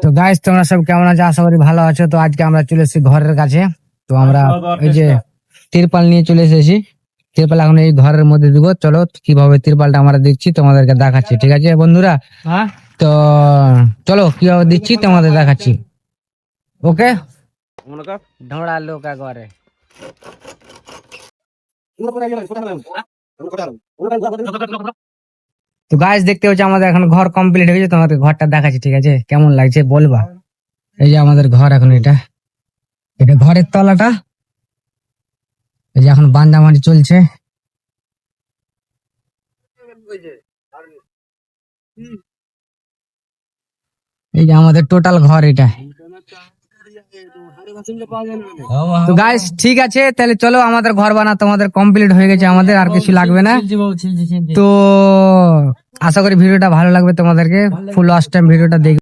তো গাইস তোমরা সব কেমন আছো? আশা করি ভালো আছো। তো আজকে আমরা চলে এসেছি ঘরের কাছে। তো আমরা এই যে তিরপাল নিয়ে চলে এসেছি। তিরপাল এখন এই ঘরের মধ্যে দিব। চলো কিভাবে তিরপালটা আমরা দিচ্ছি তোমাদেরকে দেখাচ্ছি, ঠিক আছে বন্ধুরা? তো চলো কিভাবে দিচ্ছি তোমাদের দেখাচ্ছি। ওকে, ঢোড়া লোক ঘরে। তো গাইস দেখতে হচ্ছে আমাদের এখন ঘর কমপ্লিট হয়ে গেছে। তোমাদের ঘরটা দেখাচ্ছি, ঠিক আছে? কেমন লাগছে বলবা। এই যে আমাদের ঘর এখন এটা এটা ঘরের তলাটা। এই যে এখন বান্দামাটি চলছে। এই যে আমাদের টোটাল ঘর এটা। তো গাইস ঠিক আছে, তাহলে চলো আমাদের ঘর বানা তোমাদের কমপ্লিট হয়ে গেছে, আমাদের আর কিছু লাগবে না। তো আশা করি ভিডিওটা ভালো লাগবে তোমাদেরকে। ফুল ওয়াচ টাইম ভিডিওটা দেখবে।